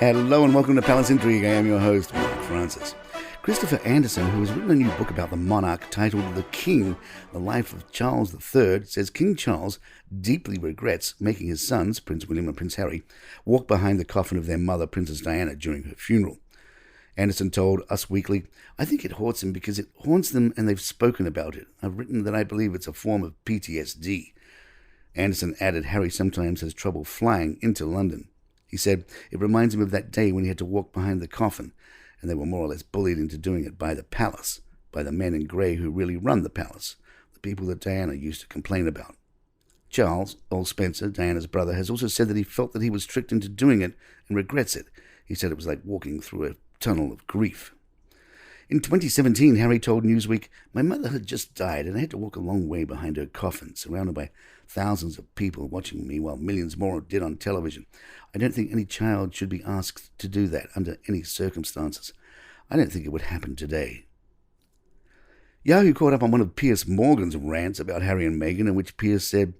Hello and welcome to Palace Intrigue. I am your host, Mark Francis. Christopher Anderson, who has written a new book about the monarch titled The King, The Life of Charles III, says King Charles deeply regrets making his sons, Prince William and Prince Harry, walk behind the coffin of their mother, Princess Diana, during her funeral. Anderson told Us Weekly, "I think it haunts him because it haunts them and they've spoken about it. I've written that I believe it's a form of PTSD. Anderson added Harry sometimes has trouble flying into London. He said it reminds him of that day when he had to walk behind the coffin, and they were more or less bullied into doing it by the palace, by the men in grey who really run the palace, the people that Diana used to complain about." Charles, old Spencer, Diana's brother, has also said that he felt that he was tricked into doing it and regrets it. He said it was like walking through a tunnel of grief. In 2017, Harry told Newsweek, "My mother had just died and I had to walk a long way behind her coffin, surrounded by thousands of people watching me while millions more did on television. I don't think any child should be asked to do that under any circumstances. I don't think it would happen today." Yahoo caught up on one of Piers Morgan's rants about Harry and Meghan, in which Piers said,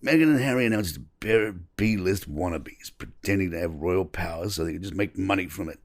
"Meghan and Harry are now just B-list wannabes, pretending to have royal powers so they can just make money from it.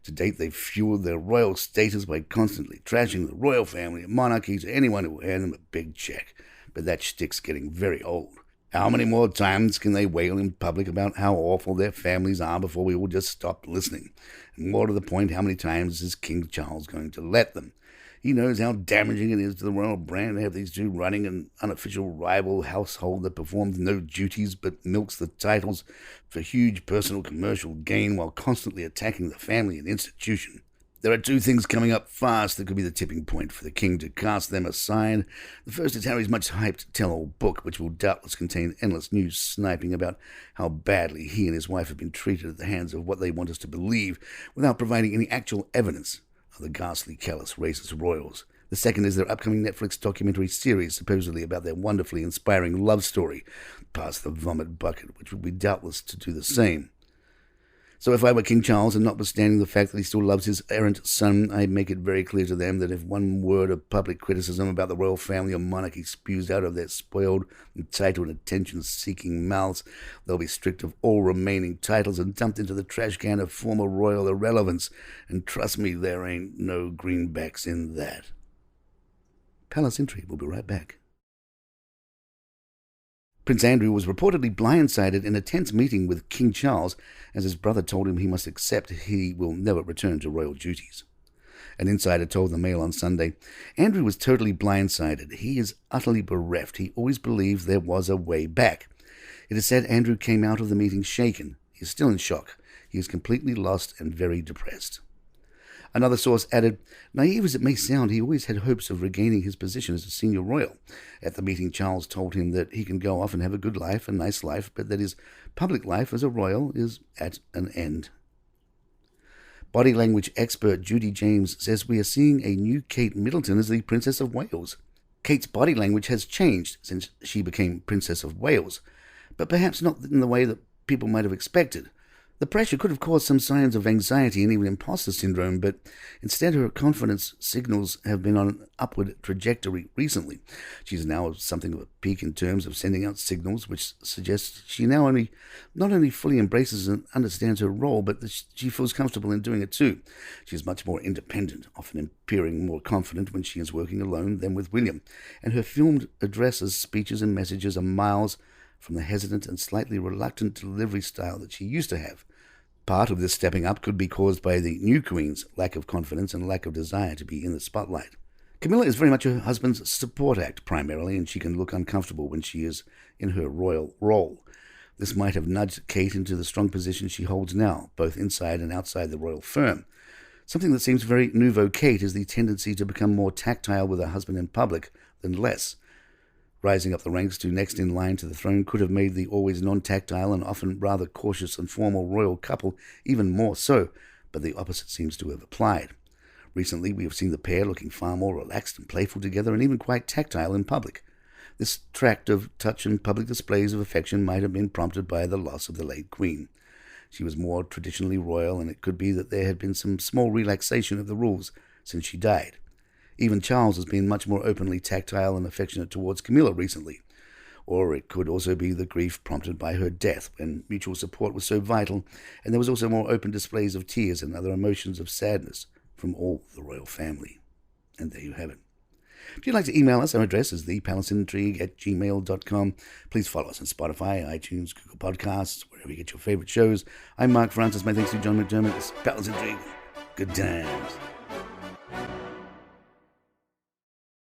To date, they've fueled their royal status by constantly trashing the royal family and monarchy to anyone who will hand them a big check. But that shtick's getting very old. How many more times can they wail in public about how awful their families are before we will just stop listening? And more to the point, how many times is King Charles going to let them? He knows how damaging it is to the royal brand to have these two running an unofficial rival household that performs no duties but milks the titles for huge personal commercial gain while constantly attacking the family and institution. There are two things coming up fast that could be the tipping point for the king to cast them aside. The first is Harry's much-hyped tell-all book, which will doubtless contain endless news sniping about how badly he and his wife have been treated at the hands of what they want us to believe, without providing any actual evidence of the ghastly, callous, racist royals. The second is their upcoming Netflix documentary series, supposedly about their wonderfully inspiring love story, Past the Vomit Bucket, which will be doubtless to do the same. So if I were King Charles, and notwithstanding the fact that he still loves his errant son, I'd make it very clear to them that if one word of public criticism about the royal family or monarchy spews out of their spoiled, entitled, attention-seeking mouths, they'll be stripped of all remaining titles and dumped into the trash can of former royal irrelevance. And trust me, there ain't no greenbacks in that. Palace Intrigue will be right back. Prince Andrew was reportedly blindsided in a tense meeting with King Charles as his brother told him he must accept he will never return to royal duties. An insider told the Mail on Sunday, "Andrew was totally blindsided. He is utterly bereft. He always believed there was a way back." It is said Andrew came out of the meeting shaken. He is still in shock. He is completely lost and very depressed. Another source added, "Naive as it may sound, he always had hopes of regaining his position as a senior royal. At the meeting, Charles told him that he can go off and have a good life, a nice life, but that his public life as a royal is at an end." Body language expert Judy James says we are seeing a new Kate Middleton as the Princess of Wales. Kate's body language has changed since she became Princess of Wales, but perhaps not in the way that people might have expected. The pressure could have caused some signs of anxiety and even imposter syndrome, but instead her confidence signals have been on an upward trajectory recently. She's now at something of a peak in terms of sending out signals, which suggests she now not only fully embraces and understands her role, but that she feels comfortable in doing it too. She is much more independent, often appearing more confident when she is working alone than with William, and her filmed addresses, speeches and messages are miles from the hesitant and slightly reluctant delivery style that she used to have. Part of this stepping up could be caused by the new Queen's lack of confidence and lack of desire to be in the spotlight. Camilla is very much her husband's support act primarily, and she can look uncomfortable when she is in her royal role. This might have nudged Kate into the strong position she holds now, both inside and outside the royal firm. Something that seems very nouveau Kate is the tendency to become more tactile with her husband in public than less. Rising up the ranks to next in line to the throne could have made the always non-tactile and often rather cautious and formal royal couple even more so, but the opposite seems to have applied. Recently, we have seen the pair looking far more relaxed and playful together and even quite tactile in public. This tract of touch and public displays of affection might have been prompted by the loss of the late Queen. She was more traditionally royal, and it could be that there had been some small relaxation of the rules since she died. Even Charles has been much more openly tactile and affectionate towards Camilla recently. Or it could also be the grief prompted by her death, when mutual support was so vital, and there was also more open displays of tears and other emotions of sadness from all the royal family. And there you have it. If you'd like to email us, our address is thepalaceintrigue@gmail.com. Please follow us on Spotify, iTunes, Google Podcasts, wherever you get your favorite shows. I'm Mark Francis. My thanks to John McDermott. This Palace Intrigue. Good times.